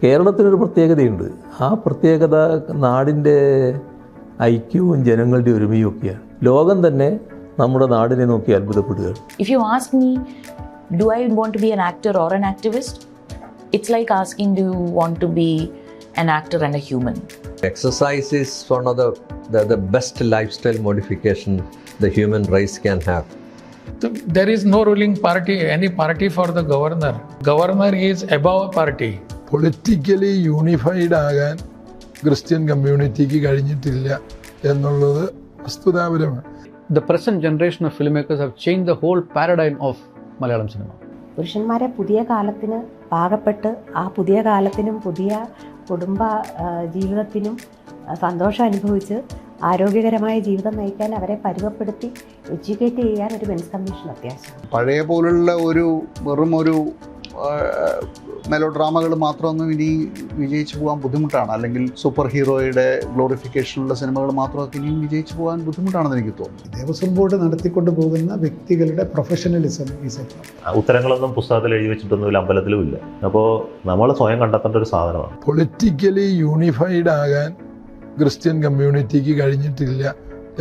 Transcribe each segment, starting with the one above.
കേരളത്തിനൊരു പ്രത്യേകതയുണ്ട്. ആ പ്രത്യേകത നാടിൻ്റെ ഐക്യവും ജനങ്ങളുടെ ഒരുമയും ഒക്കെയാണ്. ലോകം തന്നെ നമ്മുടെ നാടിനെ നോക്കി അത്ഭുതപ്പെടുകയാണ്. If you ask me, do I want to be an actor or an activist? It's like asking, do you want to be an actor and a human? Exercise is one of the best lifestyle modification the human race can have. So there is no ruling party, any party for the governor. Governor is above a party. Politically unified ആകാൻ Christian കമ്മ്യൂണിറ്റിക്ക് കഴിഞ്ഞിട്ടില്ല എന്നുള്ളത് വസ്തുതാപരമാണ്. The present generation of filmmakers have changed the whole paradigm of Malayalam cinema. പുരുഷന്മാരെ പുതിയ കാലത്തിന് പാകപ്പെട്ട് ആ പുതിയ കാലത്തിനും പുതിയ കുടുംബ ജീവിതത്തിനും സന്തോഷം അനുഭവിച്ച് ആരോഗ്യകരമായ ജീവിതം നയിക്കാൻ അവരെ പരുവപ്പെടുത്തി എഡ്യൂക്കേറ്റ് ചെയ്യാൻ ഒരു മെൻസ് കമ്മീഷൻ അത്യാവശ്യമാണ്. പഴയ പോലുള്ള വെറും ഒരു മെലോ ഡ്രാമകൾ മാത്രമൊന്നും ഇനി വിജയിച്ചു പോകാൻ ബുദ്ധിമുട്ടാണ്. അല്ലെങ്കിൽ സൂപ്പർ ഹീറോയുടെ ഗ്ലോറിഫിക്കേഷനുള്ള സിനിമകൾ മാത്രമൊക്കെ ഇനിയും വിജയിച്ചു പോകാൻ ബുദ്ധിമുട്ടാണെന്ന് എനിക്ക് തോന്നുന്നു. ദേവസ്വം ബോർഡ് നടത്തിക്കൊണ്ട് പോകുന്ന വ്യക്തികളുടെ പ്രൊഫഷണലിസം ഉത്തരങ്ങളൊന്നും പുസ്തകത്തിൽ എഴുതി വെച്ചിട്ടൊന്നുമില്ല, അമ്പലത്തിലും ഇല്ല. അപ്പോൾ നമ്മൾ സ്വയം കണ്ടെത്തേണ്ട ഒരു സാധനമാണ്. പൊളിറ്റിക്കലി യൂണിഫൈഡ് ആകാൻ ക്രിസ്ത്യൻ കമ്മ്യൂണിറ്റിക്ക് കഴിഞ്ഞിട്ടില്ല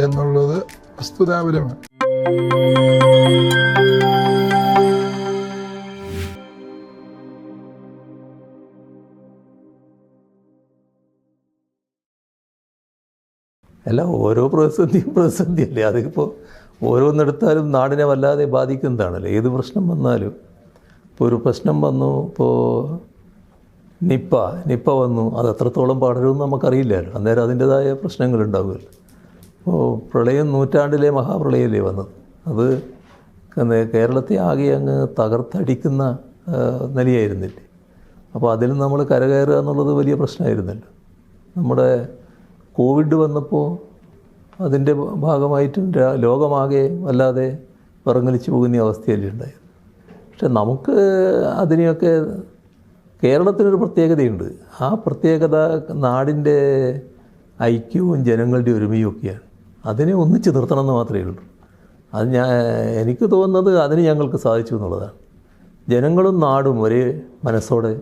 എന്നുള്ളത് വസ്തുതാപരമാണ്. അല്ല, ഓരോ പ്രതിസന്ധിയല്ലേ. അതിപ്പോൾ ഓരോന്നെടുത്താലും നാടിനെ വല്ലാതെ ബാധിക്കുന്നതാണല്ലോ. ഏത് പ്രശ്നം വന്നാലും, ഇപ്പോൾ ഒരു പ്രശ്നം വന്നു, ഇപ്പോൾ നിപ്പ വന്നു, അത് എത്രത്തോളം പടരുമെന്ന് നമുക്കറിയില്ലല്ലോ. അന്നേരം അതിൻ്റേതായ പ്രശ്നങ്ങളുണ്ടാവുമല്ലോ. ഇപ്പോൾ പ്രളയം നൂറ്റാണ്ടിലെ മഹാപ്രളയമല്ലേ വന്നത്. അത് കേരളത്തെ ആകെ അങ്ങ് തകർത്തടിക്കുന്ന നിലയായിരുന്നില്ലേ. അപ്പോൾ അതിൽ നമ്മൾ കരകയറുക എന്നുള്ളത് വലിയ പ്രശ്നമായിരുന്നല്ലോ. നമ്മുടെ കോവിഡ് വന്നപ്പോൾ അതിൻ്റെ ഭാഗമായിട്ടും ലോകമാകെ വല്ലാതെ വിറങ്ങലിച്ചു പോകുന്ന അവസ്ഥയല്ലേ ഉണ്ടായത്. പക്ഷെ നമുക്ക് അതിനെയൊക്കെ, കേരളത്തിനൊരു പ്രത്യേകതയുണ്ട്. ആ പ്രത്യേകത നാടിൻ്റെ ഐക്യവും ജനങ്ങളുടെ ഒരുമയും ഒക്കെയാണ്. അതിനെ ഒന്നിച്ച് നിർത്തണമെന്ന് മാത്രമേ ഉള്ളൂ. അത് എനിക്ക് തോന്നുന്നത് അതിന് ഞങ്ങൾക്ക് സാധിച്ചു എന്നുള്ളതാണ്. ജനങ്ങളും നാടും ഒരേ മനസ്സോടെ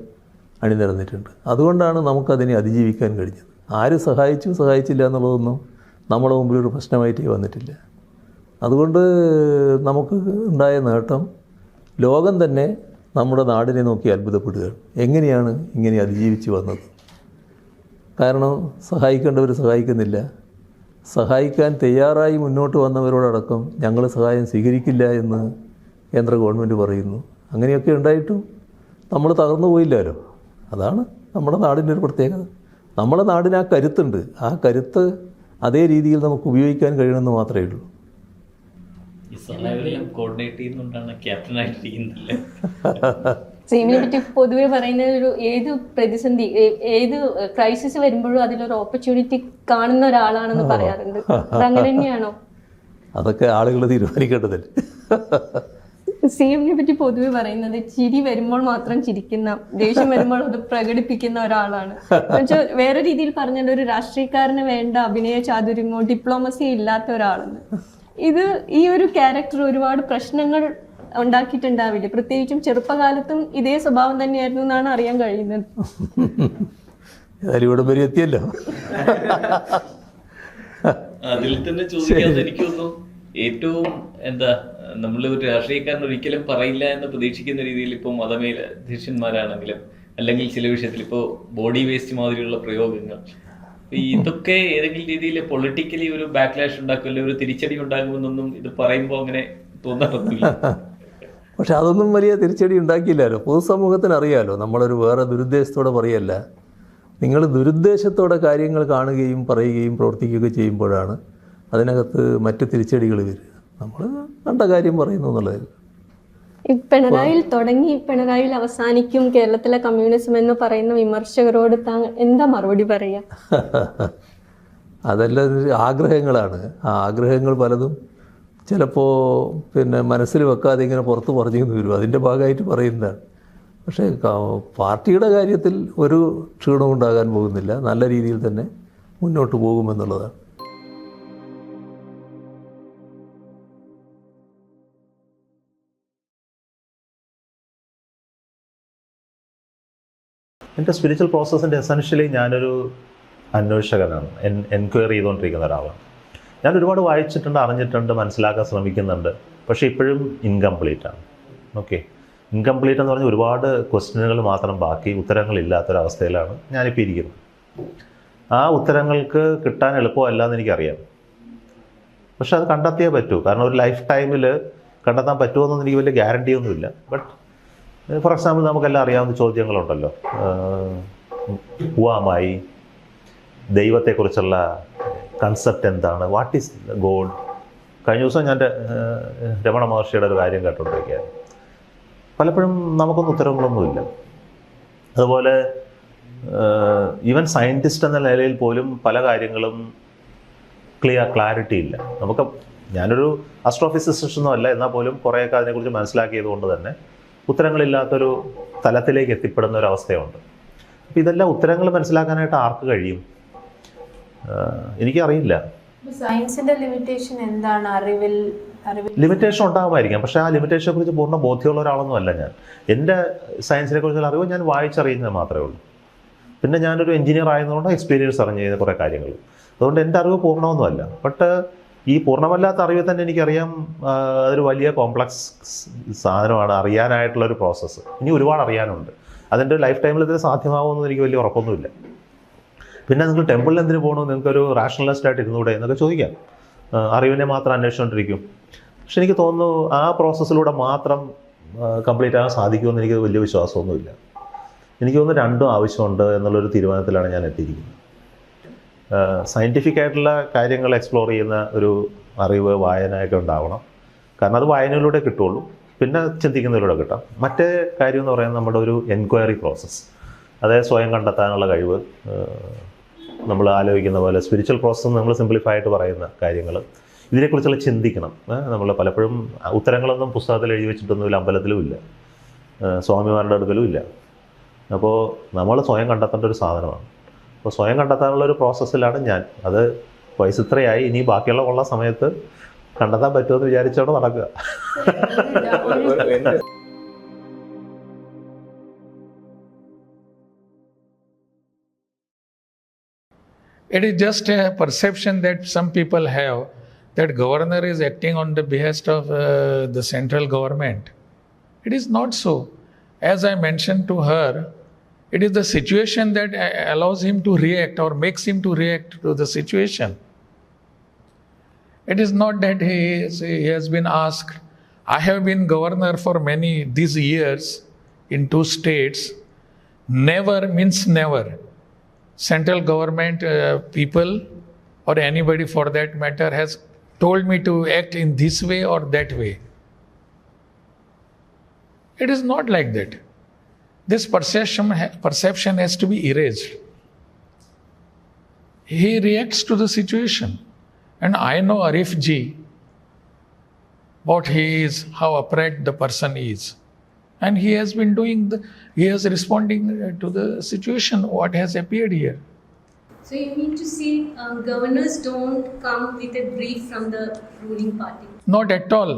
അണിനിരന്നിട്ടുണ്ട്. അതുകൊണ്ടാണ് നമുക്കതിനെ അതിജീവിക്കാൻ കഴിഞ്ഞത്. ആര് സഹായിച്ചില്ല എന്നുള്ളതൊന്നും നമ്മുടെ മുമ്പിലൊരു പ്രശ്നമായിട്ടേ വന്നിട്ടില്ല. അതുകൊണ്ട് നമുക്ക് ഉണ്ടായ നേട്ടം ലോകം തന്നെ നമ്മുടെ നാടിനെ നോക്കി അത്ഭുതപ്പെടുകയാണ്. എങ്ങനെയാണ് ഇങ്ങനെ അതിജീവിച്ച് വന്നത്? കാരണം സഹായിക്കേണ്ടവർ സഹായിക്കുന്നില്ല. സഹായിക്കാൻ തയ്യാറായി മുന്നോട്ട് വന്നവരോടടക്കം ഞങ്ങൾ സഹായം സ്വീകരിക്കില്ല എന്ന് കേന്ദ്ര ഗവൺമെൻറ് പറയുന്നു. അങ്ങനെയൊക്കെ ഉണ്ടായിട്ടും നമ്മൾ തകർന്നു പോയില്ലല്ലോ. അതാണ് നമ്മുടെ നാടിൻ്റെ ഒരു പ്രത്യേകത. നമ്മുടെ നാടിന് ആ കരുത്തുണ്ട്. ആ കരുത്ത് അതേ രീതിയിൽ നമുക്ക് ഉപയോഗിക്കാൻ കഴിയണമെന്ന് മാത്രമേ ഉള്ളൂ. സീമിനെ പറ്റി പൊതുവെ പറയുന്ന ഒരു ഏത് പ്രതിസന്ധി, ഏത് ക്രൈസിസ് വരുമ്പോഴും അതിലൊരു ഓപ്പർച്യൂണിറ്റി കാണുന്ന ഒരാളാണെന്ന് പറയാറുണ്ട്. അതങ്ങനെ തന്നെയാണോ? അതൊക്കെ ആളുകൾ തീരുമാനിക്കേണ്ടതല്ലേ. സീമിനെ പറ്റി പൊതുവെ പറയുന്നത് ചിരി വരുമ്പോൾ മാത്രം ചിരിക്കുന്ന, ദേഷ്യം വരുമ്പോൾ അത് പ്രകടിപ്പിക്കുന്ന ഒരാളാണ്. എന്നുവെച്ചാൽ വേറെ രീതിയിൽ പറഞ്ഞാൽ ഒരു രാഷ്ട്രീയക്കാരന് വേണ്ട അഭിനയ ചാതുര്യമോ ഡിപ്ലോമസിയോ ഇല്ലാത്ത ഒരാളാണ്. ഈ ഒരു ക്യാരക്ടർ ഒരുപാട് പ്രശ്നങ്ങൾ ഉണ്ടാക്കിയിട്ടുണ്ടാവില്ലേ? പ്രത്യേകിച്ചും ചെറുപ്പകാലത്തും ഇതേ സ്വഭാവം തന്നെയായിരുന്നു എന്നാണ് അറിയാൻ കഴിയുന്നത്. എത്തിയല്ലോ. അതിൽ തന്നെ ചോദിക്കാതെ എനിക്ക് തോന്നുന്നു ഏറ്റവും നമ്മൾ ഒരു രാഷ്ട്രീയക്കാരൻ ഒരിക്കലും പറയില്ല എന്ന് പ്രതീക്ഷിക്കുന്ന രീതിയിൽ ഇപ്പോൾ മതമേലധ്യക്ഷന്മാരാണെങ്കിലും അല്ലെങ്കിൽ ചില വിഷയത്തിൽ ഇപ്പോൾ ബോഡി വേസ്റ്റ് മാതിരിയുള്ള പ്രയോഗങ്ങൾ, ഇതൊക്കെ ഏതെങ്കിലും രീതിയിൽ പൊളിറ്റിക്കലി ഒരു ബാക്ക്ലാഷ് ഉണ്ടാക്കുമല്ലോ, ഒരു തിരിച്ചടി ഉണ്ടാകുമെന്നൊന്നും ഇത് പറയുമ്പോൾ അങ്ങനെ തോന്നാറൊന്നുമില്ല. പക്ഷെ അതൊന്നും വലിയ തിരിച്ചടി ഉണ്ടാക്കിയില്ലല്ലോ. പൊതുസമൂഹത്തിന് അറിയാമല്ലോ, നമ്മളൊരു വേറെ ദുരുദ്ദേശത്തോടെ പറയല്ല. നിങ്ങൾ ദുരുദ്ദേശത്തോടെ കാര്യങ്ങൾ കാണുകയും പറയുകയും പ്രവർത്തിക്കുകയൊക്കെ ചെയ്യുമ്പോഴാണ് അതിനകത്ത് മറ്റ് തിരിച്ചടികൾ വരിക. നമ്മൾ കണ്ട കാര്യം പറയുന്നു എന്നുള്ളത്. പിണറായിയിൽ തുടങ്ങി പിണറായിയിൽ അവസാനിക്കും കേരളത്തിലെ കമ്മ്യൂണിസം എന്ന് പറയുന്ന വിമർശകരോട് എന്താ മറുപടി പറയാ? അതെല്ലാം ആഗ്രഹങ്ങളാണ്. ആ ആഗ്രഹങ്ങൾ പലതും ചിലപ്പോൾ മനസ്സിൽ വെക്കാതെ ഇങ്ങനെ പുറത്ത് പറഞ്ഞു വരും. അതിൻ്റെ ഭാഗമായിട്ട് പറയുന്നതാണ്. പക്ഷേ പാർട്ടിയുടെ കാര്യത്തിൽ ഒരു ക്ഷീണവും ഉണ്ടാകാൻ പോകുന്നില്ല. നല്ല രീതിയിൽ തന്നെ മുന്നോട്ട് പോകുമെന്നുള്ളതാണ്. എൻ്റെ സ്പിരിച്വൽ പ്രോസസ്സിൻ്റെ എസെൻഷ്യലി ഞാനൊരു അന്വേഷകനാണ്, എൻക്വയറി ചെയ്തുകൊണ്ടിരിക്കുന്ന ഒരാളാണ്. ഞാൻ ഒരുപാട് വായിച്ചിട്ടുണ്ട്, അറിഞ്ഞിട്ടുണ്ട്, മനസ്സിലാക്കാൻ ശ്രമിക്കുന്നുണ്ട്. പക്ഷേ ഇപ്പോഴും ഇൻകംപ്ലീറ്റാണ്. ഓക്കെ, ഇൻകംപ്ലീറ്റ് എന്ന് പറഞ്ഞാൽ ഒരുപാട് ക്വസ്റ്റ്യനുകൾ മാത്രം ബാക്കി, ഉത്തരങ്ങളില്ലാത്തൊരവസ്ഥയിലാണ് ഞാനിപ്പോൾ ഇരിക്കുന്നത്. ആ ഉത്തരങ്ങൾക്ക് കിട്ടാൻ എളുപ്പമല്ല എന്ന് എനിക്കറിയാം. പക്ഷെ അത് കണ്ടെത്തിയേ പറ്റൂ. കാരണം ഒരു ലൈഫ് ടൈമിൽ കണ്ടെത്താൻ പറ്റുമെന്നൊന്നും എനിക്ക് വലിയ ഗ്യാരണ്ടിയൊന്നുമില്ല. ബട്ട് ഫോർ എക്സാമ്പിൾ നമുക്കെല്ലാം അറിയാവുന്ന ചോദ്യങ്ങളുണ്ടല്ലോ, ഹുവാമായി, ദൈവത്തെക്കുറിച്ചുള്ള കൺസെപ്റ്റ് എന്താണ്, വാട്ട് ഈസ് ഗോഡ്. കഴിഞ്ഞ ദിവസം ഞാൻ രമണ മഹർഷിയുടെ ഒരു കാര്യം കേട്ടുകൊണ്ടിരിക്കുകയാണ്. പലപ്പോഴും നമുക്കൊന്നും ഉത്തരങ്ങളൊന്നുമില്ല. അതുപോലെ ഈവൻ സയൻറ്റിസ്റ്റ് എന്ന നിലയിൽ പോലും പല കാര്യങ്ങളും ക്ലാരിറ്റി ഇല്ല നമുക്ക്. ഞാനൊരു ആസ്ട്രോഫിസിസ്റ്റ് അല്ല, എന്നാൽ പോലും കുറേയൊക്കെ അതിനെക്കുറിച്ച് മനസ്സിലാക്കിയത് കൊണ്ട് തന്നെ ഉത്തരങ്ങളില്ലാത്തൊരു തലത്തിലേക്ക് എത്തിപ്പെടുന്ന ഒരു അവസ്ഥയുണ്ട്. അപ്പോൾ ഇതെല്ലാം ഉത്തരങ്ങൾ മനസ്സിലാക്കാനായിട്ട് ആർക്ക് കഴിയും? എനിക്കറിയില്ല. സയൻസിന്റെ ലിമിറ്റേഷൻ എന്താണ്? ലിമിറ്റേഷൻ ഉണ്ടാകുമായിരിക്കാം, പക്ഷേ ആ ലിമിറ്റേഷനെ കുറിച്ച് പൂർണ്ണ ബോധ്യമുള്ള ഒരാളൊന്നും അല്ല ഞാൻ. എൻ്റെ സയൻസിനെ കുറിച്ചുള്ള അറിവ് ഞാൻ വായിച്ചറിയുന്നത് മാത്രമേ ഉള്ളൂ. പിന്നെ ഞാനൊരു എഞ്ചിനീയർ ആയതുകൊണ്ട് എക്സ്പീരിയൻസ് അറിഞ്ഞു ചെയ്യുന്ന കുറേ കാര്യങ്ങൾ. അതുകൊണ്ട് എൻ്റെ അറിവ് പൂർണ്ണമൊന്നുമല്ല. ബട്ട് ഈ പൂർണ്ണമല്ലാത്ത അറിവിൽ തന്നെ എനിക്കറിയാം അതൊരു വലിയ കോംപ്ലക്സ് സാധനമാണ്, അറിയാനായിട്ടുള്ളൊരു പ്രോസസ്സ്. ഇനി ഒരുപാട് അറിയാനുണ്ട്. അതിൻ്റെ ലൈഫ് ടൈമിൽ ഇതിന് സാധ്യമാകുമെന്ന് എനിക്ക് വലിയ ഉറപ്പൊന്നുമില്ല. പിന്നെ നിങ്ങൾ ടെമ്പിളിൽ എന്തിനു പോകണു, നിങ്ങൾക്കൊരു റാഷണലിസ്റ്റ് ആയിട്ട് ഇരുന്നൂടെ എന്നൊക്കെ ചോദിക്കാം. അറിവിനെ മാത്രം അന്വേഷിച്ചുകൊണ്ടിരിക്കും. പക്ഷെ എനിക്ക് തോന്നുന്നു ആ പ്രോസസ്സിലൂടെ മാത്രം കംപ്ലീറ്റ് ആകാൻ സാധിക്കുമെന്ന് എനിക്ക് വലിയ വിശ്വാസമൊന്നുമില്ല. എനിക്ക് തോന്നുന്നു രണ്ടും ആവശ്യമുണ്ട് എന്നുള്ളൊരു തീരുമാനത്തിലാണ് ഞാൻ എത്തിയിരിക്കുന്നത്. സയൻറ്റിഫിക് ആയിട്ടുള്ള കാര്യങ്ങൾ എക്സ്പ്ലോർ ചെയ്യുന്ന ഒരു അറിവ്, വായനയൊക്കെ ഉണ്ടാവണം. കാരണം അത് വായനയിലൂടെ കിട്ടുള്ളൂ, പിന്നെ ചിന്തിക്കുന്നതിലൂടെ കിട്ടാം. മറ്റേ കാര്യം എന്ന് പറയുന്നത് നമ്മുടെ ഒരു എൻക്വയറി പ്രോസസ്സ്, അതായത് സ്വയം കണ്ടെത്താനുള്ള കഴിവ്. നമ്മൾ ആലോചിക്കുന്ന പോലെ സ്പിരിച്വൽ പ്രോസസ്സ് നമ്മൾ സിംപ്ലിഫൈ ആയിട്ട് പറയുന്ന കാര്യങ്ങൾ, ഇതിനെക്കുറിച്ചുള്ള ചിന്തിക്കണം. നമ്മൾ പലപ്പോഴും ഉത്തരങ്ങളൊന്നും പുസ്തകത്തിൽ എഴുതി വെച്ചിട്ടൊന്നുമില്ല, അമ്പലത്തിലും ഇല്ല, സ്വാമിമാരുടെ അടുക്കലും ഇല്ല. അപ്പോൾ നമ്മൾ സ്വയം കണ്ടെത്തേണ്ട ഒരു സാധനമാണ്. അപ്പോൾ സ്വയം കണ്ടെത്താനുള്ള ഒരു പ്രോസസ്സിലാണ് ഞാൻ. അത് വയസ്സ് ഇത്രയായി, ഇനി ബാക്കിയുള്ള ഉള്ള സമയത്ത് കണ്ടെത്താൻ പറ്റുമെന്ന് വിചാരിച്ചോടെ നടക്കുക. It is just a perception that some people have that governor is acting on the behest of the central government. It is not so. As I mentioned to her, it is the situation that allows him to react or makes him to react to the situation. It is not that he has been asked. I have been governor for these years in 2 states. Never means never. Central government people or anybody for that matter has told me to act in this way or that way. It is not like that. This perception has to be erased. He reacts to the situation. And I know Arif ji, what he is, how upright the person is. And he has been he is responding to the situation, what has appeared here. So you mean to say governors don't come with a brief from the ruling party? Not at all.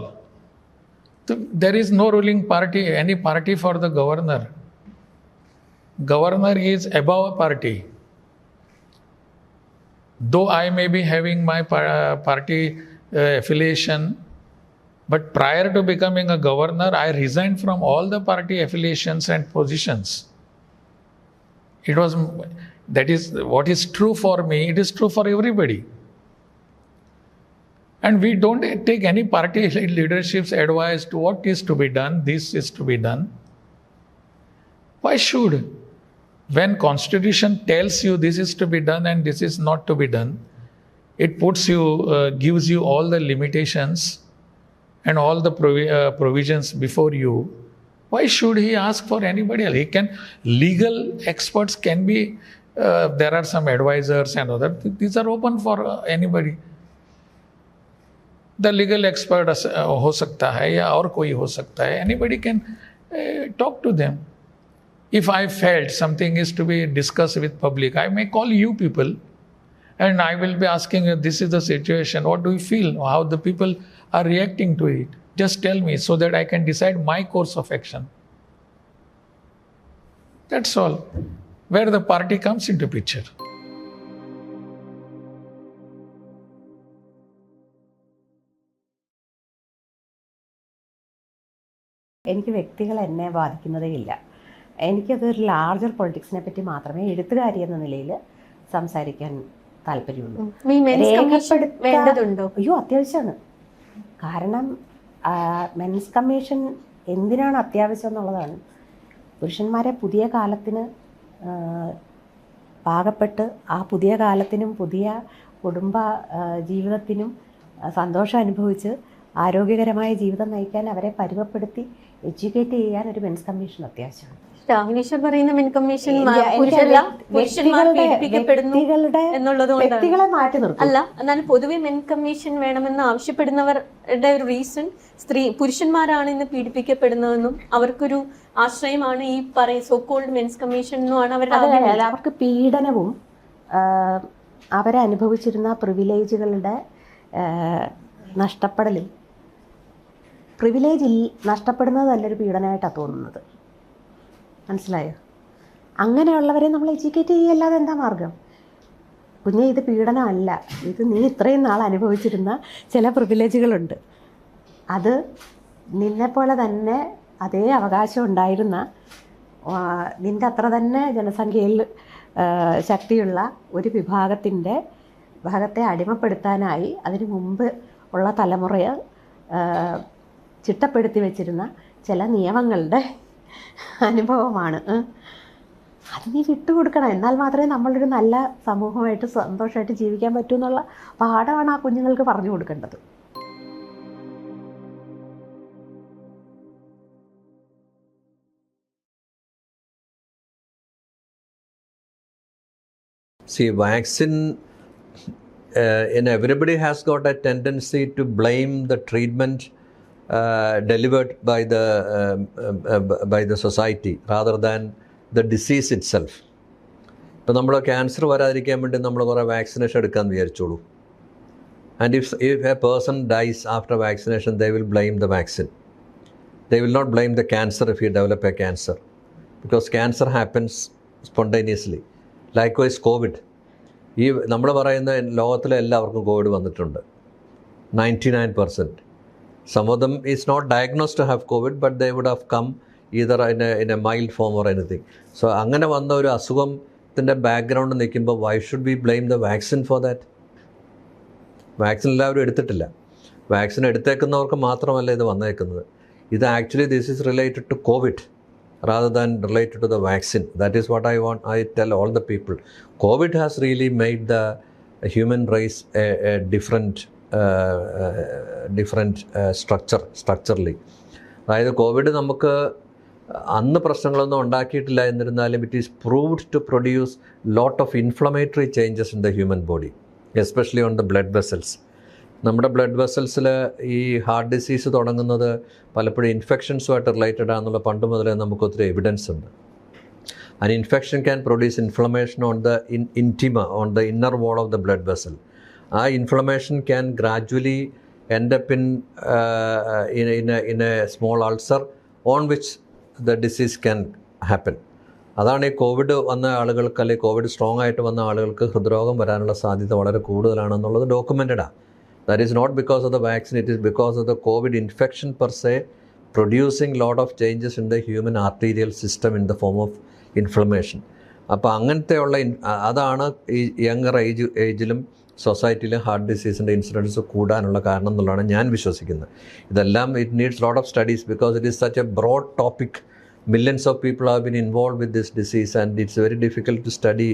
There is no ruling party, any party for the governor. Governor is above a party. Though I may be having my party affiliation, but prior to becoming a governor, I resigned from all the party affiliations and positions. That is what is true for me, it is true for everybody. And we don't take any party leadership's advice to what is to be done, this is to be done. Why should? When Constitution tells you this is to be done and this is not to be done, it gives you all the limitations and all the provisions before you. Why should he ask for anybody else? Legal experts can be, there are some advisors and other, these are open for anybody. The legal expert ho sakta hai ya aur koi ho sakta hai, anybody can talk to them. If I felt something is to be discussed with public, I may call you people and I will be asking you, this is the situation, what do you feel, how the people are reacting to it? Just tell me so that I can decide my course of action. That's all. where the party comes into picture. എനിക്ക് വ്യക്തികൾ എന്നെ ബാധിക്കുന്നതേ ഇല്ല. എനിക്കതൊരു larger പൊളിറ്റിക്സിനെ പറ്റി മാത്രമേ എഴുത്തുകാരി എന്ന നിലയിൽ സംസാരിക്കാൻ താല്പര്യമുള്ളൂ. വേണ്ടതുണ്ടോ? അയ്യോ, അത്യാവശ്യമാണ്. കാരണം മെൻസ് കമ്മീഷൻ എന്തിനാണ് അത്യാവശ്യം എന്നുള്ളതാണ്. പുരുഷന്മാരെ പുതിയ കാലത്തിന് പാകപ്പെട്ട് ആ പുതിയ കാലത്തിനും പുതിയ കുടുംബ ജീവിതത്തിനും സന്തോഷം അനുഭവിച്ച് ആരോഗ്യകരമായ ജീവിതം നയിക്കാൻ അവരെ പരുവപ്പെടുത്തി എഡ്യൂക്കേറ്റ് ചെയ്യാൻ ഒരു മെൻസ് കമ്മീഷൻ അത്യാവശ്യമാണ്. രാഹുലീശ്വർ പറയുന്ന മെൻ കമ്മീഷൻ വ്യക്തികളെ മാറ്റി നിർത്തും അല്ല, എന്നാൽ പൊതുവെ മെൻ കമ്മീഷൻ വേണമെന്ന് ആവശ്യപ്പെടുന്നവരുടെ ഒരു റീസൺ പുരുഷന്മാരാണ് ഇന്ന് പീഡിപ്പിക്കപ്പെടുന്നതെന്നും അവർക്കൊരു ആശ്രയമാണ് ഈ സോക്കോൾഡ് മെൻസ് കമ്മീഷൻ എന്നുമാണ് അവരുടെ. അവർക്ക് പീഡനവും അവരനുഭവിച്ചിരുന്ന പ്രിവിലേജുകളുടെ നഷ്ടപ്പെടലും, പ്രിവിലേജ് നഷ്ടപ്പെടുന്നത് നല്ലൊരു പീഡനമായിട്ടാണ് തോന്നുന്നത്. മനസ്സിലായോ? അങ്ങനെയുള്ളവരെ നമ്മൾ എഡ്യൂക്കേറ്റ് ചെയ്യല്ലാതെ എന്താ മാർഗം? കുഞ്ഞെ, ഇത് പീഡനമല്ല, ഇത് നീ ഇത്രയും നാൾ അനുഭവിച്ചിരുന്ന ചില പ്രിവിലേജുകളുണ്ട്. അത് നിന്നെപ്പോലെ തന്നെ അതേ അവകാശം ഉണ്ടായിരുന്ന, നിൻ്റെ അത്ര തന്നെ ജനസംഖ്യയിൽ ശക്തിയുള്ള ഒരു വിഭാഗത്തെ അടിമപ്പെടുത്താനായി അതിനു മുമ്പ് ഉള്ള തലമുറയെ ചിട്ടപ്പെടുത്തി വെച്ചിരുന്ന ചില നിയമങ്ങളുടെ അനുഭവമാണ്. അത് നീ വിട്ടുകൊടുക്കണം. എന്നാൽ മാത്രമേ നമ്മളൊരു നല്ല സമൂഹമായിട്ട് സന്തോഷമായിട്ട് ജീവിക്കാൻ പറ്റൂ എന്നുള്ള പാഠമാണ് ആ കുഞ്ഞുങ്ങൾക്ക് പറഞ്ഞു കൊടുക്കേണ്ടത്. See, vaccine, everybody has got a tendency to blame the treatment delivered by the society rather than the disease itself. ഇപ്പോൾ നമ്മൾ ക്യാൻസർ വരാതിരിക്കാൻ വേണ്ടി നമ്മൾ കുറേ വാക്സിനേഷൻ എടുക്കാമെന്ന് വിചാരിച്ചോളൂ. And if a person dies after vaccination, they will blame the vaccine. They will not blame the cancer if you develop a cancer, because cancer happens spontaneously. Likewise, COVID. ഈ നമ്മൾ പറയുന്ന ലോകത്തിലെ എല്ലാവർക്കും കോവിഡ് വന്നിട്ടുണ്ട്, 99%. Some of them is not diagnosed to have COVID, but they would have come either in a mild form or anything. So അങ്ങനെ വന്ന ഒരു അസുഖത്തിൻ്റെ ബാക്ക്ഗ്രൗണ്ട് നിൽക്കുമ്പോൾ why should we blame the vaccine for that? Vaccine എല്ലാവരും എടുത്തിട്ടില്ല. Vaccine എടുത്തേക്കുന്നവർക്ക് മാത്രമല്ല ഇത് വന്നേക്കുന്നത്. ഇത് actually this is related to Covid rather than related to the vaccine. That is what I tell all the people. COVID has really made the human race a different structurally. അതായത് Covid നമുക്ക് അന്ന് പ്രശ്നങ്ങളൊന്നും ഉണ്ടാക്കിയിട്ടില്ല എന്നിരുന്നാലും it is proved to produce lot of inflammatory changes in the human body, especially on the blood vessels. നമ്മുടെ blood വെസൽസിൽ ഈ heart disease തുടങ്ങുന്നത് പലപ്പോഴും ഇൻഫെക്ഷൻസുമായിട്ട് റിലേറ്റഡ് ആണെന്നുള്ള പണ്ട് മുതലേ നമുക്ക് ഒത്തിരി എവിഡൻസ് ഉണ്ട്. And infection can produce inflammation on the intima, on the inner wall of the blood vessel. ആ inflammation can gradually end up in a small ulcer on which the disease can happen. അതാണ് ഈ Covid വന്ന ആളുകൾക്ക്, അല്ലെങ്കിൽ Covid strong ആയിട്ട് വന്ന ആളുകൾക്ക് ഹൃദ്രോഗം വരാനുള്ള സാധ്യത വളരെ കൂടുതലാണെന്നുള്ളത് ഡോക്യുമെൻറ്റഡാണ്. That is not because of the vaccine, it is because of the COVID infection per se producing lot of changes in the human arterial system in the form of inflammation. അപ്പോൾ അങ്ങനത്തെയുള്ള അതാണ് ഈ യങ്ങർ ഏജിലും സൊസൈറ്റിയിലും heart ഡിസീസിൻ്റെ incidence കൂടാനുള്ള കാരണം എന്നുള്ളതാണ് ഞാൻ വിശ്വസിക്കുന്നത്. ഇതെല്ലാം it needs lot of studies because it is such a broad topic. Millions of people have been involved with this disease, and it's very difficult to study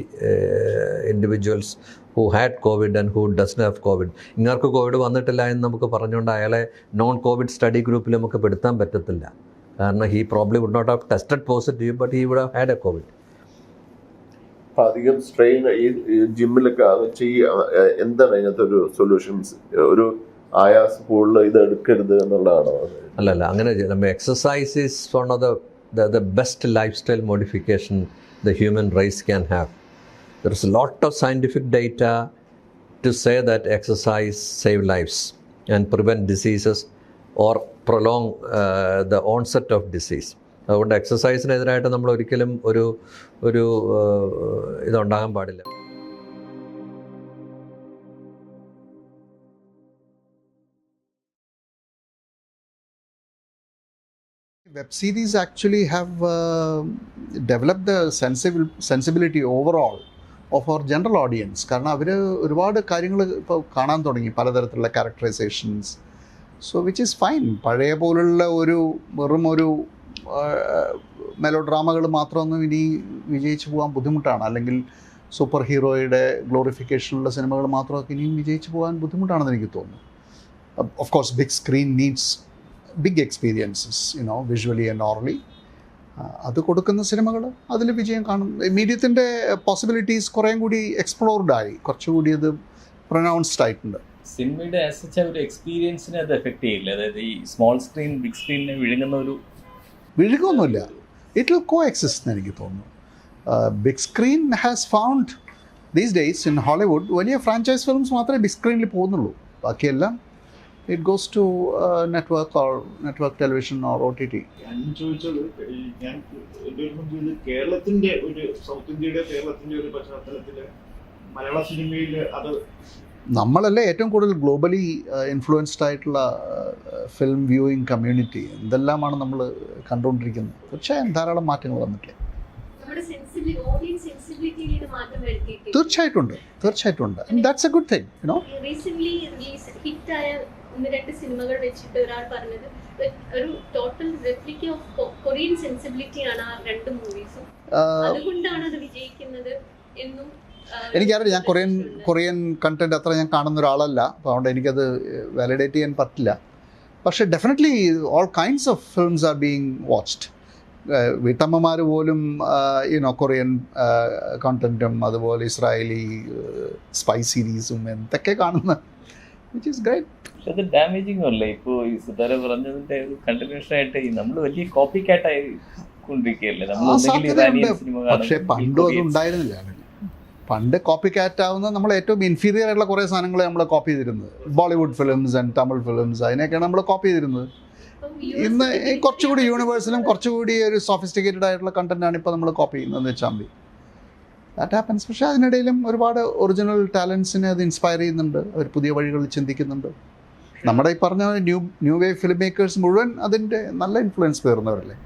individuals who had COVID and who doesn't have COVID. ഇങ്ങർക്ക് COVID വന്നിട്ടില്ല എന്ന് നമുക്ക് പറഞ്ഞുകൊണ്ട് അയാളെ non Covid study ഗ്രൂപ്പിൽ നമുക്ക് പെടുത്താൻ പറ്റത്തില്ല. കാരണം he probably would not have tested positive, but he would have had a Covid. അധികം സ്ട്രെയിൻ ഈ ജിമ്മിലൊക്കെ എന്താണ് അതിനകത്ത് ഒരു സൊല്യൂഷൻസ്? ഒരു ആയാസ് കൂടുതൽ ഇത് എടുക്കരുത് എന്നുള്ളതാണോ? അല്ലല്ല, അങ്ങനെ exercise is one of the best lifestyle modification the human race can have. There is a lot of scientific data to say that exercise save lives and prevent diseases or prolong the onset of disease. അതുകൊണ്ട് എക്സസൈസിനെതിരായിട്ട് നമ്മൾ ഒരിക്കലും ഒരു ഇതുണ്ടാകാൻ പാടില്ല. Web series actually have developed the sensibility overall of our general audience. കാരണം അവർ ഒരുപാട് കാര്യങ്ങൾ ഇപ്പോൾ കാണാൻ തുടങ്ങി, പലതരത്തിലുള്ള characterisations. So which is fine. പഴയ പോലുള്ള വെറും ഒരു മെലോ ഡ്രാമകൾ മാത്രമൊന്നും ഇനി വിജയിച്ചു പോകാൻ ബുദ്ധിമുട്ടാണ്. അല്ലെങ്കിൽ സൂപ്പർ ഹീറോയുടെ ഗ്ലോറിഫിക്കേഷനുള്ള സിനിമകൾ മാത്രമൊക്കെ ഇനിയും വിജയിച്ചു പോകാൻ ബുദ്ധിമുട്ടാണെന്ന് എനിക്ക് തോന്നുന്നു. Of course big screen needs big experiences, visually and orally. അത് കൊടുക്കുന്ന സിനിമകൾ അതിൽ വിജയം കാണും. മീഡിയത്തിൻ്റെ പോസിബിലിറ്റീസ് കുറേയും കൂടി എക്സ്പ്ലോർഡ് ആയി, കുറച്ചുകൂടി അത് പ്രൊനൗൺസ്ഡ് ആയിട്ടുണ്ട്. സിനിമയുടെ ആസ് ഒരു എക്സ്പീരിയൻസിനെ അത് എഫക്ട് ചെയ്യില്ല. അതായത് ഈ സ്മോൾ സ്ക്രീൻ ബിഗ് സ്ക്രീനിനെ വിഴുങ്ങൊന്നുമില്ല. ഇറ്റ് വിൽ കോ എക്സിസ്റ്റ് എന്ന് എനിക്ക് തോന്നുന്നു. Big screen has found these days in Hollywood വലിയ ഫ്രാഞ്ചൈസ് ഫിലിംസ് മാത്രമേ ബിഗ് സ്ക്രീനിൽ പോകുന്നുള്ളൂ. ബാക്കിയെല്ലാം it goes to network television or OTT. ഞാൻ ചോദിച്ചത്, ഞാൻ കേരളത്തിൻ്റെ സൗത്ത് ഇന്ത്യയുടെ കേരളത്തിൻ്റെ ഒരു പശ്ചാത്തലത്തിൽ മലയാള സിനിമയിൽ അത് നമ്മളല്ലേ ഏറ്റവും കൂടുതൽ ഗ്ലോബലി ഇൻഫ്ലുവൻസ്ഡ് ആയിട്ടുള്ള ഫിലിം വ്യൂയിങ് കമ്മ്യൂണിറ്റി. എന്തെല്ലാമാണ് നമ്മൾ കണ്ടുകൊണ്ടിരിക്കുന്നത്. തീർച്ചയായും ധാരാളം മാറ്റങ്ങൾ വന്നിട്ടില്ലേ? തീർച്ചയായിട്ടും ഉണ്ട്. That's a good thing. Recent ഹിറ്റായ 1-2 സിനിമകൾ വെച്ചിട്ട് ഒരാൾ പറഞ്ഞത് ഒരു total replica of Korean sensibility ആണ് ആ 2 മൂവീസും. അതുകൊണ്ടാണ് അത് വിജയിക്കുന്നത് എന്നും എനിക്കറിയില്ല. ഞാൻ കൊറിയൻ കണ്ടന്റ് അത്ര ഞാൻ കാണുന്ന ഒരാളല്ല, അപ്പോൾ അതുകൊണ്ട് എനിക്കത് വാലിഡേറ്റ് ചെയ്യാൻ പറ്റില്ല. പക്ഷേ definitely all kinds of films are being watched. വീട്ടമ്മമാർ പോലും കൊറിയൻ കണ്ടന്റും അതുപോലെ ഇസ്രായേലി സ്പൈ സീരീസും എന്തൊക്കെ കാണുന്ന, വിച്ച് ഈസ് ഗ്രേറ്റ്. പക്ഷെ അത് ഡാമേജിങ് അല്ലേ? ഇപ്പോൾ ഈ സുധാര പറഞ്ഞതിൻ്റെ ഒരു കണ്ടിന്യൂഷൻ ആയിട്ട് നമ്മൾ വലിയ കോപ്പി കാറ്റായി കൊണ്ടിരിക്കുകയല്ലേ? പക്ഷേ പണ്ടും അത് ഉണ്ടായിരുന്നില്ല. പണ്ട് കോപ്പി കാറ്റ് ആവുന്ന നമ്മൾ ഏറ്റവും ഇൻഫീരിയർ ആയിട്ടുള്ള കുറേ സാധനങ്ങൾ നമ്മൾ കോപ്പി ചെയ്തിരുന്നത്. Bollywood films and Tamil films, അതിനെയൊക്കെയാണ് നമ്മൾ കോപ്പി ചെയ്തിരുന്നത്. ഇന്ന് കുറച്ചുകൂടി യൂണിവേഴ്സലും കുറച്ചുകൂടി ഒരു സോഫിസ്റ്റിക്കേറ്റഡ് ആയിട്ടുള്ള കണ്ടന്റാണ് ഇപ്പോൾ നമ്മൾ കോപ്പി ചെയ്യുന്നതെന്ന് വെച്ചാൽ മതി. That happens. പക്ഷേ അതിനിടയിലും ഒരുപാട് ഒറിജിനൽ ടാലൻസിനെ അത് ഇൻസ്പയർ ചെയ്യുന്നുണ്ട്. അവർ പുതിയ വഴികളിൽ ചിന്തിക്കുന്നുണ്ട്. നമ്മുടെ ഈ പറഞ്ഞ ന്യൂ വേവ് ഫിലിം മേക്കേഴ്സ് മുഴുവൻ അതിൻ്റെ നല്ല ഇൻഫ്ലുവൻസ് പേറുന്നവരല്ലേ.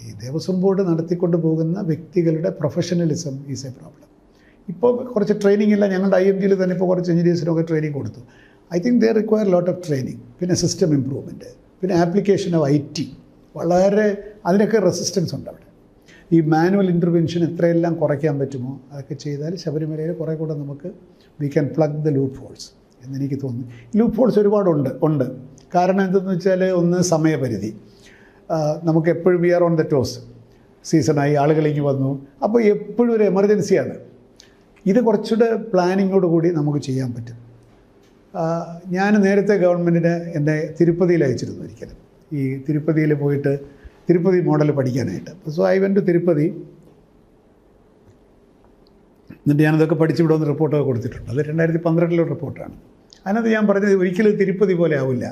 ഈ ദേവസ്വം ബോർഡ് നടത്തിക്കൊണ്ട് പോകുന്ന വ്യക്തികളുടെ പ്രൊഫഷണലിസം ഈസ് എ പ്രോബ്ലം. ഇപ്പോൾ കുറച്ച് ട്രെയിനിങ് ഇല്ല. ഞങ്ങളുടെ IMG തന്നെ ഇപ്പോൾ കുറച്ച് എഞ്ചിനീയേഴ്സിനൊക്കെ ട്രെയിനിങ് കൊടുത്തു. I think they require lot of training. പിന്നെ സിസ്റ്റം ഇമ്പ്രൂവ്മെൻറ്റ്, പിന്നെ ആപ്ലിക്കേഷൻ ഓഫ് IT വളരെ അതിനൊക്കെ റെസിസ്റ്റൻസ് ഉണ്ട് അവിടെ. ഈ മാനുവൽ ഇൻ്റർവെൻഷൻ എത്രയെല്ലാം കുറയ്ക്കാൻ പറ്റുമോ അതൊക്കെ ചെയ്താൽ ശബരിമലയിൽ കുറേ കൂടെ നമുക്ക് we can plug the loopholes എന്നെനിക്ക് തോന്നുന്നു. ലൂപ്പ് ഹോൾസ് ഒരുപാടുണ്ട്. കാരണം എന്തെന്ന് വെച്ചാൽ, ഒന്ന് സമയപരിധി. നമുക്ക് എപ്പോഴും we are on the toes. സീസണായി, ആളുകളിങ്ങ് വന്നു, അപ്പോൾ എപ്പോഴും ഒരു എമർജൻസിയാണ്. ഇത് കുറച്ചുകൂടെ പ്ലാനിങ്ങോട് കൂടി നമുക്ക് ചെയ്യാൻ പറ്റും. ഞാൻ നേരത്തെ ഗവൺമെൻറ്റിന് എന്നെ തിരുപ്പതിയിൽ അയച്ചിരുന്നു ഒരിക്കലും. ഈ തിരുപ്പതിയിൽ പോയിട്ട് തിരുപ്പതി മോഡൽ പഠിക്കാനായിട്ട്. So I went to Tirupati. എന്നിട്ട് ഞാനതൊക്കെ പഠിച്ചു വിടുമെന്ന് റിപ്പോർട്ടൊക്കെ കൊടുത്തിട്ടുണ്ട്. അത് 2012 റിപ്പോർട്ടാണ്. അതിനകത്ത് ഞാൻ പറഞ്ഞത് ഒരിക്കലും തിരുപ്പതി പോലെ ആവില്ല.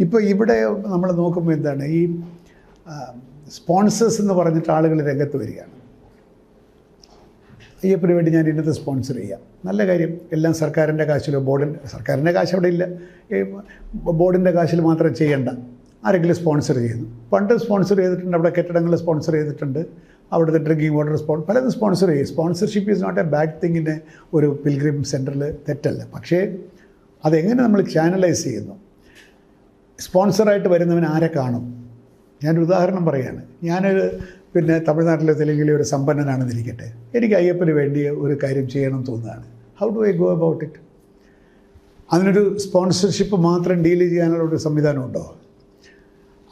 ഇപ്പോൾ ഇവിടെ നമ്മൾ നോക്കുമ്പോൾ എന്താണ്, ഈ സ്പോൺസേഴ്സ് എന്ന് പറഞ്ഞിട്ട് ആളുകൾ രംഗത്ത് വരികയാണ്. അയ്യപ്പന് വേണ്ടി ഞാൻ ഇന്നത്തെ സ്പോൺസർ ചെയ്യാം, നല്ല കാര്യം. എല്ലാം സർക്കാരിൻ്റെ കാശിലോ സർക്കാരിൻ്റെ കാശ് അവിടെ ഇല്ല, ബോർഡിൻ്റെ കാശിൽ മാത്രം ചെയ്യേണ്ട. ആരെങ്കിലും സ്പോൺസർ ചെയ്യുന്നു. പണ്ട് സ്പോൺസർ ചെയ്തിട്ടുണ്ട്, അവിടെ കെട്ടിടങ്ങൾ സ്പോൺസർ ചെയ്തിട്ടുണ്ട്, അവിടുത്തെ ഡ്രിങ്കിങ് വാട്ടർ പലതും സ്പോൺസർ ചെയ്യും. Sponsorship is not a bad തിങ്ങിൻ്റെ ഒരു പിൽഗ്രിം സെൻറ്ററിൽ തെറ്റല്ല. പക്ഷേ അതെങ്ങനെ നമ്മൾ ചാനലൈസ് ചെയ്യുന്നു? സ്പോൺസറായിട്ട് വരുന്നവൻ ആരെ കാണും? ഞാനൊരു ഉദാഹരണം പറയുകയാണ്. പിന്നെ തമിഴ്നാട്ടിലെ തെലുങ്കിലെ ഒരു സമ്പന്നനാണെന്നിരിക്കട്ടെ, എനിക്ക് അയ്യപ്പന് വേണ്ടി ഒരു കാര്യം ചെയ്യണം തോന്നുകയാണ്. How do I go about it? അതിനൊരു സ്പോൺസർഷിപ്പ് മാത്രം ഡീൽ ചെയ്യാനുള്ള ഒരു സംവിധാനമുണ്ടോ?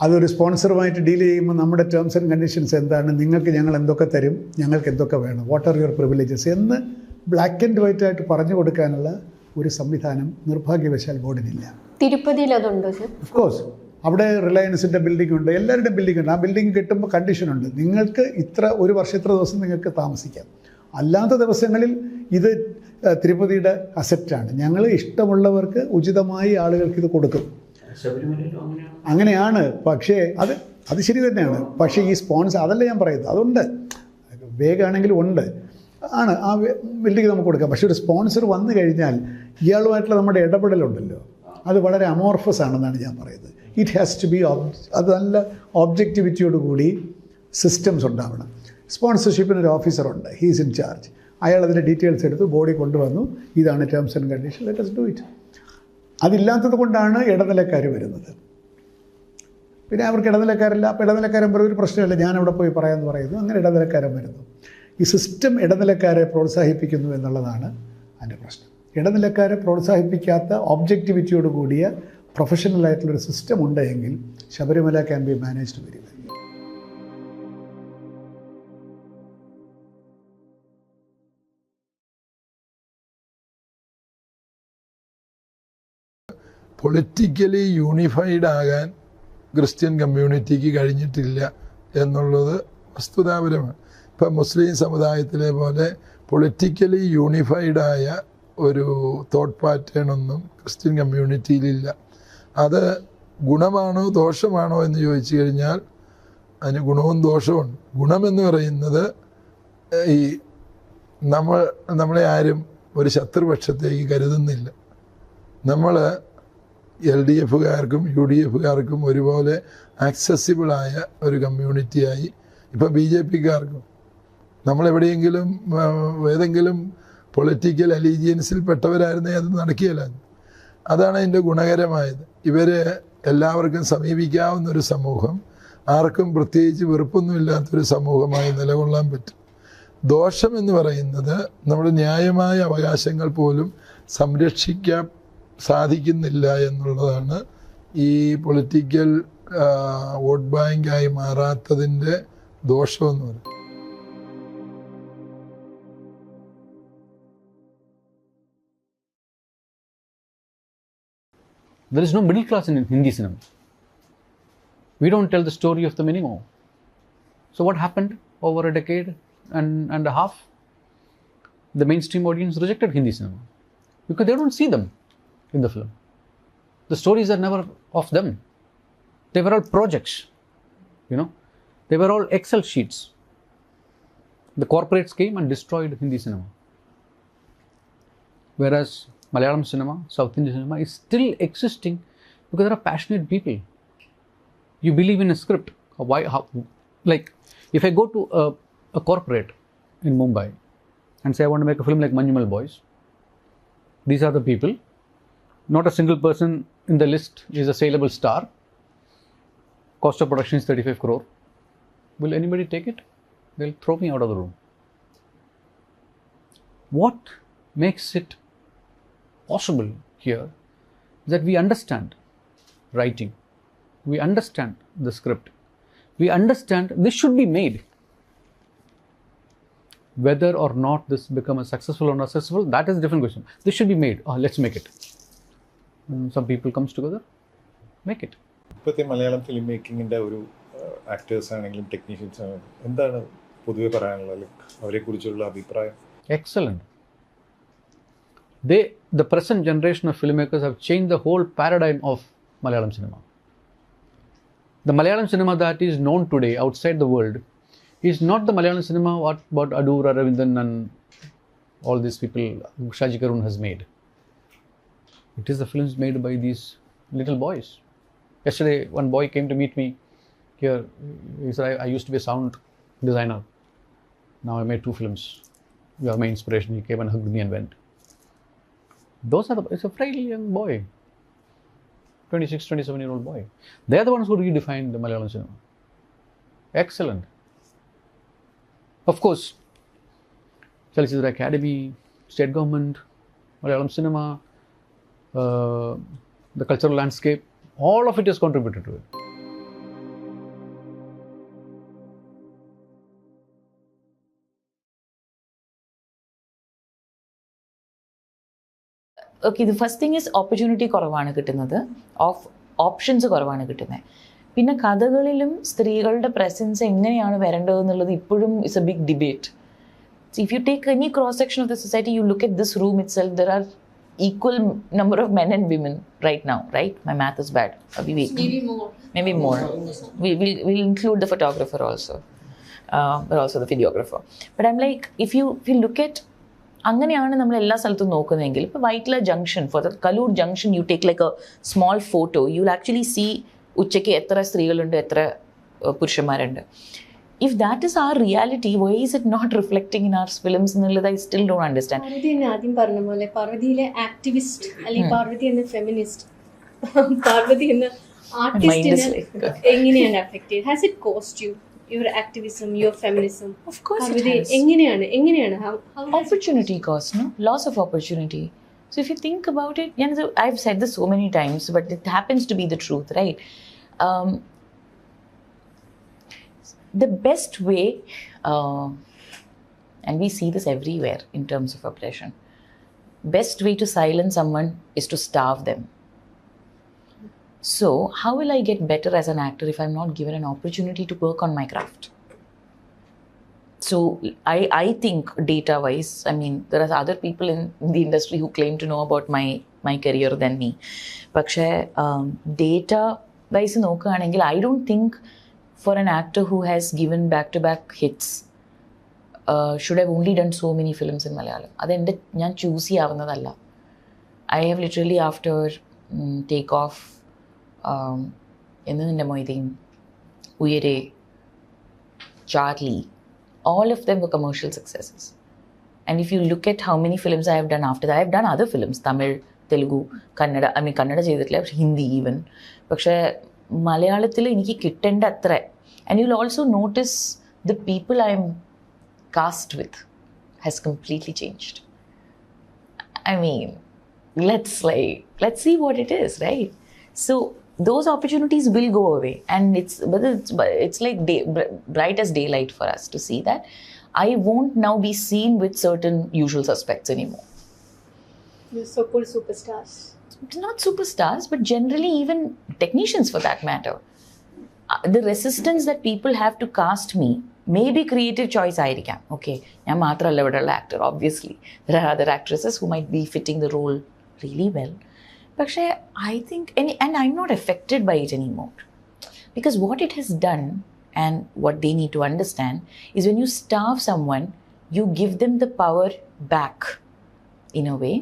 അതൊരു സ്പോൺസറുമായിട്ട് ഡീൽ ചെയ്യുമ്പോൾ നമ്മുടെ ടേംസ് ആൻഡ് കണ്ടീഷൻസ് എന്താണ്, നിങ്ങൾക്ക് ഞങ്ങൾ എന്തൊക്കെ തരും, ഞങ്ങൾക്ക് എന്തൊക്കെ വേണം, വാട്ട് ആർ യുവർ പ്രിവിലേജസ് എന്ന് ബ്ലാക്ക് ആൻഡ് വൈറ്റ് ആയിട്ട് പറഞ്ഞു കൊടുക്കാനുള്ള ഒരു സംവിധാനം നിർഭാഗ്യവശാൽ ബോർഡിനില്ല. തിരുപ്പതിയിൽ അതുണ്ടോ സർ? Of course. അവിടെ റിലയൻസിൻ്റെ ബിൽഡിംഗ് ഉണ്ട്, എല്ലാവരുടെയും ബിൽഡിംഗ് ഉണ്ട്. ആ ബിൽഡിംഗ് കിട്ടുമ്പോൾ കണ്ടീഷനുണ്ട്, നിങ്ങൾക്ക് ഒരു വർഷം ഇത്ര ദിവസം നിങ്ങൾക്ക് താമസിക്കാം. അല്ലാത്ത ദിവസങ്ങളിൽ ഇത് തിരുപ്പതിയുടെ അസറ്റാണ്. ഞങ്ങൾ ഇഷ്ടമുള്ളവർക്ക് ഉചിതമായി ആളുകൾക്ക് ഇത് കൊടുക്കും. അങ്ങനെയാണ്. പക്ഷേ അത് ശരി തന്നെയാണ്. പക്ഷേ ഈ സ്പോൺസർ, അതല്ല ഞാൻ പറയുന്നത്, അതുണ്ട്, വേഗമാണെങ്കിലും ഉണ്ട്, ആണ് ആ ബിൽഡിംഗ് നമുക്ക് കൊടുക്കാം. പക്ഷേ ഒരു സ്പോൺസർ വന്നു കഴിഞ്ഞാൽ ഇയാളുമായിട്ടുള്ള നമ്മുടെ ഇടപെടലുണ്ടല്ലോ, അത് വളരെ അമോർഫസ് ആണെന്നാണ് ഞാൻ പറയുന്നത്. ഇറ്റ് ഹാസ് ടു ബി അത് നല്ല ഒബ്ജക്റ്റിവിറ്റിയോടുകൂടി സിസ്റ്റംസ് ഉണ്ടാവണം. സ്പോൺസർഷിപ്പിന് ഒരു ഓഫീസറുണ്ട്, ഹീസ് ഇൻ ചാർജ്. അയാൾ അതിൻ്റെ ഡീറ്റെയിൽസ് എടുത്ത് ബോഡി കൊണ്ടുവന്നു, ഇതാണ് terms and condition, let us do it. അതില്ലാത്തത് കൊണ്ടാണ് ഇടനിലക്കാർ വരുന്നത്. പിന്നെ അവർക്ക് ഇടനിലക്കാരില്ല. അപ്പോൾ ഇടനിലക്കാരൻ പറയുന്ന ഒരു പ്രശ്നമില്ല, ഞാൻ അവിടെ പോയി പറയാമെന്ന് പറയുന്നു. അങ്ങനെ ഇടനിലക്കാരൻ വരുന്നു. ഈ സിസ്റ്റം ഇടനിലക്കാരെ പ്രോത്സാഹിപ്പിക്കുന്നു എന്നുള്ളതാണ് അതിൻ്റെ പ്രശ്നം. ഇടനിലക്കാരെ പ്രോത്സാഹിപ്പിക്കാത്ത ഒബ്ജക്റ്റിവിറ്റിയോട് കൂടിയ പ്രൊഫഷണലായിട്ടുള്ളൊരു സിസ്റ്റം ഉണ്ടെങ്കിൽ Sabarimala can be managed very well. Politically unified ആകാൻ ക്രിസ്ത്യൻ കമ്മ്യൂണിറ്റിക്ക് കഴിഞ്ഞിട്ടില്ല എന്നുള്ളത് വസ്തുതാപരമാണ്. ഇപ്പം മുസ്ലിം സമുദായത്തിലെ പോലെ പൊളിറ്റിക്കലി യൂണിഫൈഡായ ഒരു തോട്ട് പാറ്റേൺ ഒന്നും ക്രിസ്ത്യൻ കമ്മ്യൂണിറ്റിയിലില്ല. അത് ഗുണമാണോ ദോഷമാണോ എന്ന് ചോദിച്ചു കഴിഞ്ഞാൽ അതിന് ഗുണവും ദോഷവുമുണ്ട്. ഗുണമെന്ന് പറയുന്നത് ഈ നമ്മളെ ആരും ഒരു ശത്രുപക്ഷത്തേക്ക് കരുതുന്നില്ല. നമ്മൾ LDFകാർക്കും UDFകാർക്കും ഒരുപോലെ ആക്സസിബിളായ ഒരു കമ്മ്യൂണിറ്റിയായി. ഇപ്പം BJPക്കാർക്കും നമ്മളെവിടെയെങ്കിലും ഏതെങ്കിലും പൊളിറ്റിക്കൽ അലീജിയൻസിൽ പെട്ടവരായിരുന്നേ അത് നടക്കുകയില്ല. അതാണ് അതിൻ്റെ ഗുണകരമായത്. ഇവരെ എല്ലാവർക്കും സമീപിക്കാവുന്നൊരു സമൂഹം, ആർക്കും പ്രത്യേകിച്ച് വെറുപ്പൊന്നുമില്ലാത്തൊരു സമൂഹമായി നിലകൊള്ളാൻ പറ്റും. ദോഷം എന്ന് പറയുന്നത് നമ്മുടെ ന്യായമായ അവകാശങ്ങൾ പോലും സംരക്ഷിക്കാൻ സാധിക്കുന്നില്ല എന്നുള്ളതാണ് ഈ പൊളിറ്റിക്കൽ വോട്ട് ബാങ്കായി മാറാത്തതിൻ്റെ ദോഷമെന്ന് പറയുന്നത്. There is no middle class in Hindi cinema. We don't tell the story of them anymore. So what happened over a decade and a half? The mainstream audience rejected Hindi cinema because they don't see them in the film. The stories are never of them. They were all projects, They were all Excel sheets. The corporates came and destroyed Hindi cinema. Whereas Malayalam cinema, South Indian cinema is still existing because there are passionate people. You believe in a script. Like, if I go to a corporate in Mumbai and say I want to make a film like Manjumal Boys, these are the people. Not a single person in the list is a saleable star. Cost of production is 35 crore. Will anybody take it? They'll throw me out of the room. What makes it possible here is that we understand writing. We understand the script. We understand this should be made. Whether or not this becomes successful or not successful, that is a different question. This should be made. Let's make it. Some people comes together, make it. ഇപ്പോഴത്തെ Malayalam film മേക്കിങ്ങിൻ്റെ ഒരു actors ആണെങ്കിലും technicians ആണെങ്കിലും എന്താണ് പൊതുവെ പറയാനുള്ളത്, അവരെക്കുറിച്ചുള്ള അഭിപ്രായം? Excellent. The present generation of filmmakers have changed the whole paradigm of Malayalam cinema. The Malayalam cinema that is known today outside the world is not the Malayalam cinema what Adoor, Aravindan and all these people Shaji Karun has made. It is the films made by these little boys. Yesterday, one boy came to meet me here. He said, I used to be a sound designer. Now I made 2 films. You are my inspiration. He came and hugged me and went. It's a frail young boy. 26, 27-year-old boy. They are the ones who redefined the Malayalam cinema. Excellent. Of course, Chalachitra Academy, state government, Malayalam cinema, the cultural landscape, all of it has contributed to it. Okay, the first thing is opportunity കുറവാണ് കിട്ടുന്നത്, options കുറവാണ് കിട്ടുന്നത്. പിന്നെ കഥകളിലും സ്ത്രീകളുടെ presence എങ്ങനെയാണ് വരേണ്ടതെന്നുള്ളത് ഇപ്പോഴും is a big debate. See, if you take any cross section of the society, you look at this room itself, there are equal number of men and women right now, right? My math is bad. Maybe more. Maybe more. We'll include the photographer also, but also the videographer. But I'm like, if you look at, അങ്ങനെയാണ് നമ്മൾ എല്ലാ സ്ഥലത്തും നോക്കുന്നതെങ്കിൽ ഇപ്പോൾ Vyttila junction for the Kaloor junction you take like a small photo you will actually see ഉച്ചയ്ക്ക് എത്ര സ്ത്രീകളുണ്ട് എത്ര പുരുഷന്മാരുണ്ട്. If that is our reality, why is it not reflecting in our films? I still don't understand. Parvathi എന്നെ ആദ്യം പറഞ്ഞ പോലെ പാർവതിയിലെ activist അല്ലെങ്കിൽ പാർവതി എന്ന ഫെമിനിസ്റ്റ് പാർവതി എന്ന ആർട്ടിസ്റ്റിനെ എങ്ങനെയാണ് അഫക്ട് ചെയ്തത്? Has it cost you your activism, your feminism? Of course it Parvathi has. എങ്ങനെയാണ് how Opportunity cost, no? Loss of opportunity. So if you think about it, I've said this so many times, but it happens to be the truth, right? The best way, and we see this everywhere in terms of oppression, best way to silence someone is to starve them. So how will I get better as an actor if I'm not given an opportunity to work on my craft? So I think data wise, I mean, there are other people in the industry who claim to know about my career than me. പക്ഷേ data wise നോക്കുകയാണെങ്കിൽ I don't think for an actor who has given back-to-back hits should have only done so many films in Malayalam. അതെൻ്റെ ഞാൻ choose ചെയ്യാവുന്നതല്ല. I have literally after Take Off, എൻ്റെ മൊയ്തീൻ, ഉയരെ, Charlie, all of them were commercial successes. And if you look at how many films I have done after that, I have done other films, Tamil, Telugu, Kannada, I mean Kannada ചെയ്തിട്ടില്ല, പക്ഷേ Hindi even. പക്ഷേ മലയാളത്തിൽ എനിക്ക് കിട്ടേണ്ട അത്ര. And you'll also notice the people I'm cast with has completely changed. I mean, let's see what it is, right? So those opportunities will go away, and it's like bright as daylight for us to see that. I won't now be seen with certain usual suspects anymore. the so-called superstars? Not superstars, but generally even technicians for that matter. The resistance that people have to cast me may be creative choice ആയിരിക്കാം. Okay, ഞാൻ മാത്രമല്ല ഇവിടെയുള്ള actor, obviously. There are other actresses who might be fitting the role really well. പക്ഷേ I think, and I'm not affected by it anymore. Because what it has done, and what they need to understand, is when you starve someone, you give them the power back in a way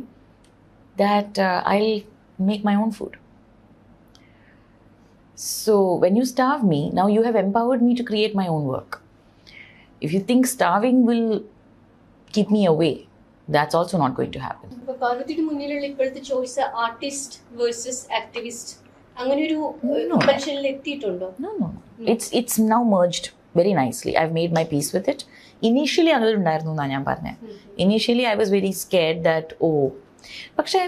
that I'll make my own food. So when you starve me, now you have empowered me to create my own work. If you think starving will keep me away, that's also not going to happen. അപ്പോൾ പാർവതിയുടെ മുന്നിലുള്ള ഇപ്പോഴത്തെ choice artist versus activist അങ്ങനെ ഒരു കമ്പൽഷനിൽ എത്തിയിട്ടുണ്ടോ? No. It's now merged very nicely. I've made my peace with it. Initially അതുണ്ടായിരുന്നു എന്നാണ് ഞാൻ പറഞ്ഞത്. Initially I was very scared that പക്ഷേ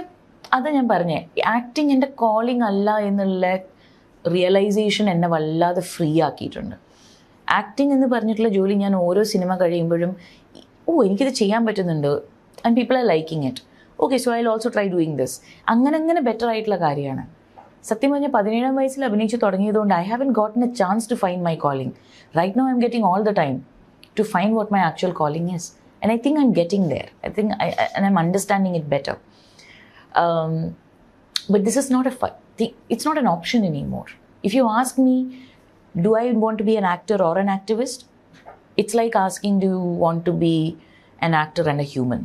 അത് ഞാൻ പറഞ്ഞേ, ആക്ടിങ് എൻ്റെ കോളിംഗ് അല്ല എന്നുള്ള റിയലൈസേഷൻ എന്നെ വല്ലാതെ ഫ്രീ ആക്കിയിട്ടുണ്ട്. ആക്ടിങ് എന്ന് പറഞ്ഞിട്ടുള്ള ജോലി ഞാൻ ഓരോ സിനിമ കഴിയുമ്പോഴും എനിക്കിത് ചെയ്യാൻ പറ്റുന്നുണ്ട്, and people are liking it. Okay, so I will also try doing this. അങ്ങനെ ബെറ്റർ ആയിട്ടുള്ള കാര്യമാണ്. സത്യം പറഞ്ഞാൽ 17 വയസ്സിൽ അഭിനയിച്ച് തുടങ്ങിയതുകൊണ്ട് I haven't gotten a chance to find my calling. Right now I'm getting all the time to find what my actual calling is. And I think I'm getting there. I'm understanding it better. But this is not it's not an option anymore. If you ask me, do I want to be an actor or an activist? It's like asking, do you want to be an actor and a human?